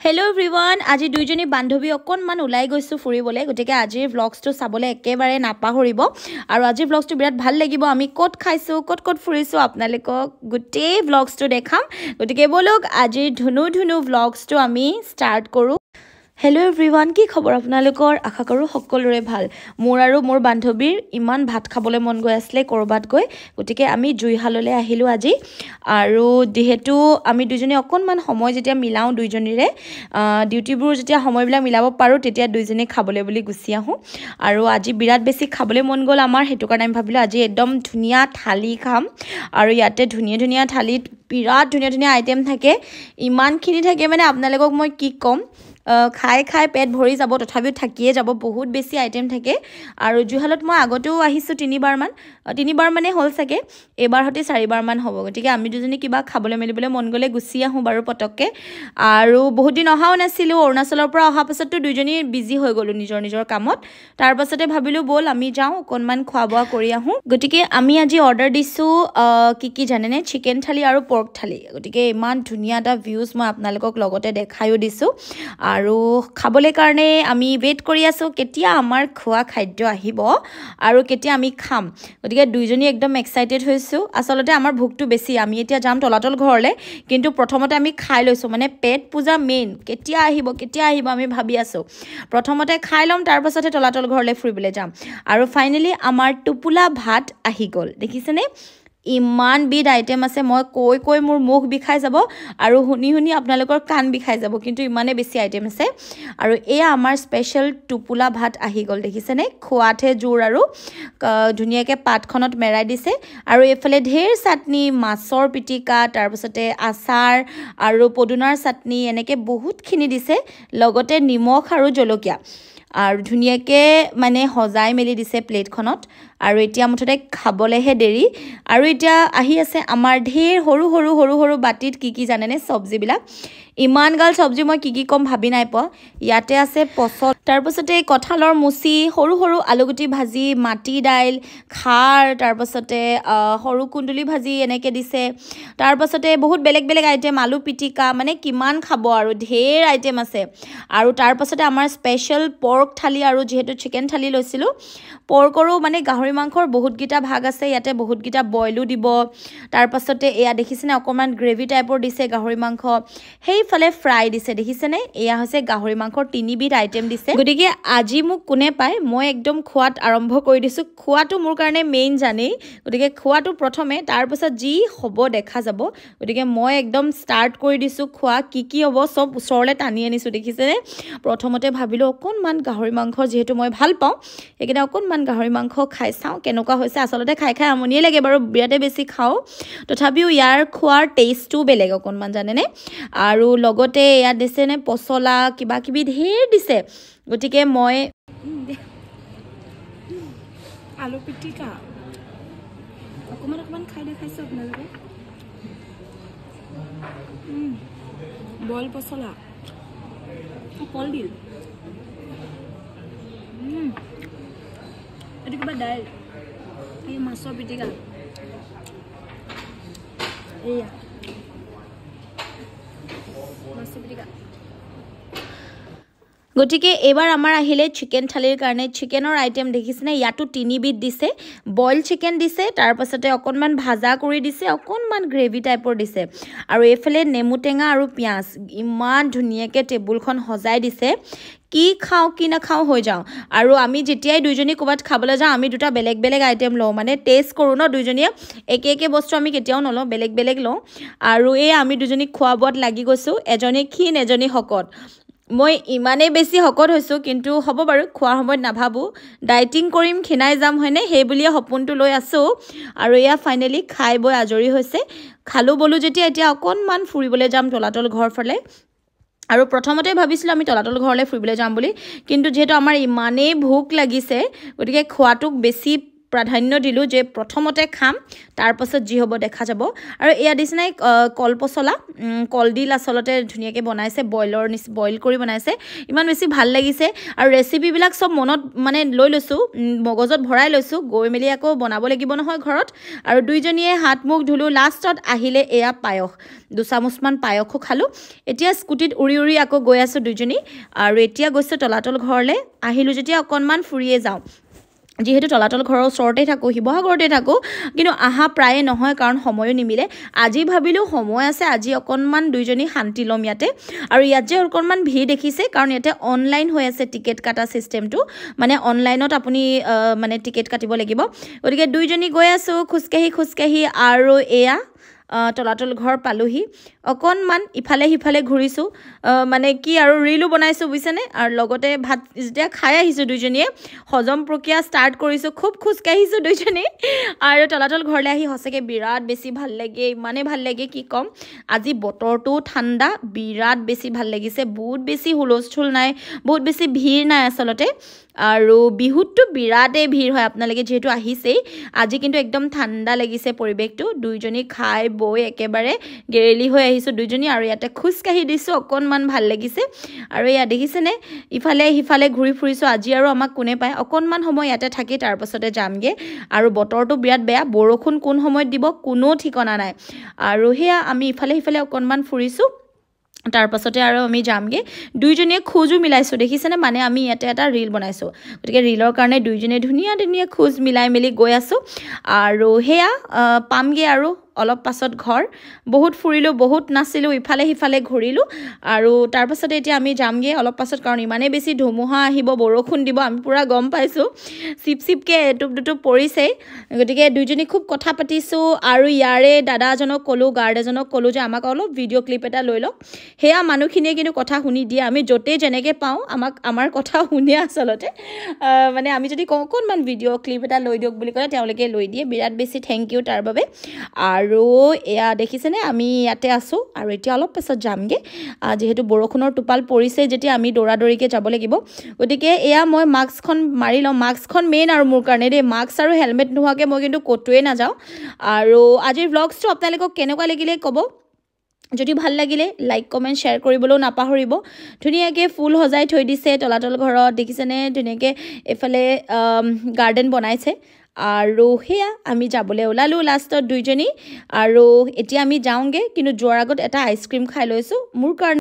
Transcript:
Hello everyone, আজি দুইজনী বান্ধৱী অকনমান ওলাই গৈছো ফুৰিবলৈ গতিকে আজিৰ ভ্লগছটো চাবলৈ একেবাৰে নাপাহৰিব আৰু আজিৰ ভ্লগছটো বিৰাট ভাল লাগিব আমি ক'ত খাইছো ক'ত ফুৰিছো আপোনালোকক গোটেই ভ্লগছটো দেখাম গতিকে বলক আজিৰ ধুনু ভ্লগছটো আমি ষ্টাৰ্ট কৰো Hello everyone, কি খবৰ আপোনালোকৰ আশা কৰো সকলোৰে ভাল মোৰ আৰু মোৰ বান্ধৱীৰ ইমান ভাত খাবলৈ মন গৈ আছিল কৰবাত গৈ গতিকে আমি জুইহাললৈ আহিলো আজি আৰু যেহেতু আমি দুজনী অকনমান সময় যেতিয়া মিলাও দুইজনীৰে ডিউটিবোৰ যেতিয়া সময়বিলাক মিলাব পাৰো তেতিয়া দুইজনী খাবলৈ বুলি গুছি আহো আৰু আজি বিৰাট বেছি খাবলৈ মন গল আমাৰ হেতু কাৰণে আমি ভাবিলো আজি একদম ধুনিয়া থালি খাম আৰু ইয়াতে ধুনিয়া থালিত বিৰাট ধুনিয়া আইটেম থাকে ইমানখিনি থাকে মানে আপোনালোকক মই কি কম খাই পেট ভৰি যাব তথাপিও থাকিয়ে যাব বহুত বেছি আইটেম থাকে আৰু জুহালত মই আগতেও আহিছো তিনিবাৰ মানে হল থাকে এবাৰ হতে চাৰিবাৰ মান হ'ব গতিকে আমি দুজনী কিবা খাবলৈ মেলিবলৈ মন গলে গুছি আহো বাৰু পটককে আৰু বহুত দিন অহাও নাছিলো অৰুণাচলৰ পৰা অহা পাছতটো দুইজনী বিজি হৈ গলো নিজৰ কামত তাৰ পাছতে ভাবিলো বল আমি যাও অকনমান খোৱা-বোৱা কৰি আহো গতিকে আমি আজি অৰ্ডাৰ দিছো কি জানেনে চিকেন থালি আৰু পৰ্ক থালি গতিকে ইমান ধুনিয়া এটা ভিউজ মই আপোনালোকক লগতে দেখাইও দিছো আৰু খাবলৈ কাৰণে আমি ওয়েট কৰি আছো কেতিয়া আমাৰ খোৱা খাদ্য আহিব আৰু কেতিয়া আমি খাম গতিকে দুইজনী একদম এক্সাইটেড হৈছো আসলতে আমাৰ ভুকটো বেছি আমি এতিয়া যাম তলাতল ঘৰলে কিন্তু প্ৰথমতে আমি খাই লৈছো মানে পেট পূজা মেইন কেতিয়া আহিব আমি ভাবি আছো প্ৰথমতে খাই লম তাৰ পাছতে তলাতল ঘৰলে ফুৰিবলৈ যাম আৰু ফাইনালি আমাৰ টুপুলা ভাত আহি গল দেখিছেনে ইমান বিড আইটেম আছে মই কৈ মোৰ মুখ বিখাই যাব আৰু শুনি আপোনালোকৰ কান বিখাই যাব কিন্তু ইমানে বেছি আইটেম আছে আৰু এয়া আমাৰ স্পেশাল টুপুলা ভাত আহি গল দেখিছেনে খোৱাতে জোৰ আৰু ধুনিয়াকে পাতখনত মেৰাই দিছে আৰু এফালে ঢেৰ চাটনি মাছৰ পিটিকা তাৰ পাছতে আচাৰ আৰু পদুনাৰ চাটনি এনেকে বহুতখিনি দিছে লগতে নিমখ আৰু জলকীয়া আৰু ধুনিয়াকে মানে হজাই মেলি দিছে প্লেটখনত আৰু এতিয়া মুঠতে খাবলেহে দেৰি আৰু এতিয়া আহি আছে আমাৰ ঢেৰ সৰু বাটিত কি জানেনে সবজিবিলাক ইমান গাল সবজি মই কি কম ভাবি নাই প ইয়াতে আছে পছল তাৰ পাছতে কঁঠালৰ মুচি সৰু আলুগুটি ভাজি মাটি দাইল খাৰ তাৰ পাছতে সৰু কুন্দুলি ভাজি এনেকে দিছে তাৰ পাছতে বহুত বেলেগ আইটেম আলু পিটিকা মানে কিমান খাব আৰু ঢেৰ আইটেম আছে আৰু তাৰ পাছতে আমাৰ স্পেশাল পৰ্ক থালি আৰু যেহেতু চিকেন থালি লৈছিলো পৰ্কৰো মানে গাহৰি মাংসৰ বহুত গিটা ভাগ আছে ইয়াতে বহুত গিটা বইলও দিব তাৰ পাছতে এয়া দেখিছেনে অকমান গ্ৰেভি টাইপৰ দিছে গাহৰি মাংস হেইফালে ফ্ৰাই দিছে দেখিছেনে এয়া হৈছে গাহৰি মাংসৰ তিনিবিধ আইটেম দিছে গতিকে আজি মোক কোনে পায় মই একদম খোৱাত আৰম্ভ কৰি দিছো খোৱাটো মোৰ কাৰণে মেইন জানেই গতিকে খোৱাটো প্ৰথমে তাৰ পাছত যি হ'ব দেখা যাব গতিকে মই একদম ষ্টাৰ্ট কৰি দিছো খোৱা কি হ'ব সব ওচৰলে টানি আনিছো দেখিছেনে প্ৰথমতে ভাবিলো অকনমান গাহৰি মাংস যেহেতু মই ভাল পাওঁ একেটা অকনমান গাহৰি মাংস খাই চাও কেনেকুৱা হৈছে আসলতে খাই আমনিয়ে লাগে বাৰু বিৰাটে বেছি খাও তথাপিও ইয়াৰ খোৱাৰ টেষ্টটো বেলেগ অকনমান জানেনে আৰু লগতে ইয়াত দিছে নে পছলা কিবা কিবি ঢেৰ দিছে গতিকে মই আলু পিটিকা অকমান খাই দেখাইছো আপোনালোকে বইল পছলা কলডিল এটো কিবা দাইল এই মাছৰ পিটিকা এয়া মাছৰ পিটিকা গটিকে এবাৰ আমাৰ আহিলে চিকেন থালিৰ কাৰণে চিকেনৰ আইটেম দেখিছেনে ইয়াতো তিনিবিধ দিছে বইল চিকেন দিছে তাৰ পাছতে অকনমান ভাজা কৰি দিছে অকনমান গ্ৰেভি টাইপৰ দিছে আৰু এফালে নেমু টেঙা আৰু পিয়াজ ইমান ধুনিয়াকে টেবুলখন সজাই দিছে কি খাও কি না খাও হৈ যাও আৰু আমি যেতিয়াই দুইজনী কোবাত খাবলৈ যাও আমি দুটা বেলেগ আইটেম লও মানে টেষ্ট কৰো ন দুইজনীয়ে একে বস্তু আমি কেতিয়াও নলও বেলেগ লও আৰু এই আমি দুজনী খোৱা বোৱাত লাগি গৈছো এজনী ক্ষীণ এজনী হকত মই ইমানে বেছি হকত হৈছো কিন্তু হ'ব বাৰু খোৱাৰ সময়ত নাভাবো ডাইটিং কৰিম খিনাই যাম হয়নে সেই বুলিয়ে সপোনটো লৈ আছো আৰু এয়া ফাইনালি খাই বৈ আজৰি হৈছে খালো বলো যেতিয়া এতিয়া অকনমান ফুৰিবলৈ যাম তলাতল ঘৰ ফালে আৰু প্ৰথমতে ভাবিছিলো আমি তলাতল ঘৰলে ফুৰিবলৈ যাম বুলি কিন্তু যেহেতু আমাৰ ইমানে ভোক লাগিছে গতিকে খোৱাটোক বেছি প্ৰাধান্য দিলোঁ যে প্ৰথমতে খাম তাৰপাছত যি হ'ব দেখা যাব আৰু এয়া দিছেনে কলপচলা কলডিল আচলতে ধুনীয়াকৈ বনাইছে বইল কৰি বনাইছে ইমান বেছি ভাল লাগিছে আৰু ৰেচিপিবিলাক চব মনত মানে লৈ লৈছোঁ মগজত ভৰাই লৈছোঁ গৈ মেলি আকৌ বনাব লাগিব নহয় ঘৰত আৰু দুইজনীয়ে হাত মুখ ধুলোঁ লাষ্টত আহিলে এয়া পায়স 2 চামুচমান পায়সো খালোঁ এতিয়া স্কুটিত উৰি উৰি আকৌ গৈ আছোঁ দুইজনী আৰু এতিয়া গৈছোঁ তলাতল ঘৰলৈ আহিলোঁ যেতিয়া অকণমান ফুৰিয়ে যাওঁ যিহেতু তলাতল ঘৰৰ ওচৰতে থাকোঁ শিৱসাগৰতে থাকোঁ কিন্তু আহা প্ৰায়ে নহয় কাৰণ সময়ো নিমিলে আজি ভাবিলোঁ সময় আছে আজি অকণমান দুইজনী শান্তি ল'ম ইয়াতে আৰু ইয়াত যে অকণমান ভিৰ দেখিছে কাৰণ ইয়াতে অনলাইন হৈ আছে টিকেট কাটা চিষ্টেমটো মানে অনলাইনত আপুনি মানে টিকেট কাটিব লাগিব গতিকে দুইজনী গৈ আছোঁ খোজকাঢ়ি আৰু এয়া তলাতল ঘৰ পালোহি অকণমান ইফালে সিফালে ঘূৰিছোঁ মানে কি আৰু ৰিলো বনাইছোঁ বুজিছেনে আৰু লগতে ভাত যেতিয়া খাই আহিছোঁ দুইজনীয়ে হজম প্ৰক্ৰিয়া ষ্টাৰ্ট কৰিছোঁ খুব খোজকাঢ়িছোঁ দুইজনী আৰু তলাতল ঘৰলৈ আহি সঁচাকৈ বিৰাট বেছি ভাল লাগে ইমানেই ভাল লাগে কি ক'ম আজি বতৰটো ঠাণ্ডা বিৰাট বেছি ভাল লাগিছে বহুত বেছি হুলস্থুল নাই বহুত বেছি ভিৰ নাই আচলতে আৰু বিহুতটো বিৰাটেই ভিৰ হয় আপোনালোকে যেহেতু আহিছেই আজি কিন্তু একদম ঠাণ্ডা লাগিছে পৰিৱেশটো দুইজনী খাই বৈ একেবাৰে গেৰেলি হৈ আহিছোঁ দুইজনী আৰু ইয়াতে খোজকাঢ়ি দিছোঁ অকণমান ভাল লাগিছে আৰু এয়া দেখিছেনে ইফালে সিফালে ঘূৰি ফুৰিছোঁ আজি আৰু আমাক কোনে পায় অকণমান সময় ইয়াতে থাকি তাৰপাছতে যামগৈ আৰু বতৰটো বিৰাট বেয়া বৰষুণ কোন সময়ত দিব কোনো ঠিকনা নাই আৰু সেয়া আমি ইফালে সিফালে অকণমান ফুৰিছোঁ তাৰপাছতে আৰু আমি যামগৈ দুইজনীয়ে খোজো মিলাইছোঁ দেখিছেনে মানে আমি ইয়াতে এটা ৰিল বনাইছোঁ গতিকে ৰিলৰ কাৰণে দুইজনীয়ে ধুনীয়া খোজ মিলাই মেলি গৈ আছোঁ আৰু সেয়া পামগৈ আৰু অলপ পাছত ঘৰ বহুত ফুৰিলোঁ বহুত নাচিলোঁ ইফালে সিফালে ঘূৰিলোঁ আৰু তাৰপাছতে এতিয়া আমি যামগৈ অলপ পাছত কাৰণ ইমানেই বেছি ধুমুহা আহিব বৰষুণ দিব আমি পূৰা গম পাইছোঁ চিপকৈ এটুপ দুটুপ পৰিছেই গতিকে দুইজনী খুব কথা পাতিছোঁ আৰু ইয়াৰে দাদা এজনক ক'লোঁ গাৰ্ড এজনক ক'লোঁ যে আমাক অলপ ভিডিঅ' ক্লিপ এটা লৈ লওক সেয়া মানুহখিনিয়ে কিন্তু কথা শুনি দিয়ে আমি য'তেই যেনেকৈ পাওঁ আমাৰ কথা শুনে আচলতে মানে আমি যদি কওঁ অকণমান ভিডিঅ' ক্লিপ এটা লৈ দিয়ক বুলি ক'লে তেওঁলোকে লৈ দিয়ে বিৰাট বেছি থেংক ইউ তাৰ বাবে আৰু এয়া দেখিছেনে আমি ইয়াতে আছোঁ আৰু এতিয়া অলপ পাছত যামগৈ যিহেতু বৰষুণৰ টোপাল পৰিছে যেতিয়া আমি দৌৰাদৌৰিকৈ যাব লাগিব গতিকে এয়া মই মাস্কখন মাৰি লওঁ মাস্কখন মেইন আৰু মোৰ কাৰণে দেই মাস্ক আৰু হেলমেট নোহোৱাকৈ মই কিন্তু ক'তোৱে নাযাওঁ আৰু আজিৰ ভ্লগছটো আপোনালোকক কেনেকুৱা লাগিলে ক'ব যদি ভাল লাগিলে লাইক কমেণ্ট শ্বেয়াৰ কৰিবলৈও নাপাহৰিব ধুনীয়াকৈ ফুল সজাই থৈ দিছে তলাতল ঘৰত দেখিছেনে ধুনীয়াকৈ এইফালে গাৰ্ডেন বনাইছে আৰু সেয়া আমি যাবলৈ ওলালোঁ লাষ্টত দুইজনী আৰু এতিয়া আমি যাওঁগৈ কিন্তু যোৱাৰ আগত এটা আইচক্ৰীম খাই লৈছোঁ মোৰ কাৰণে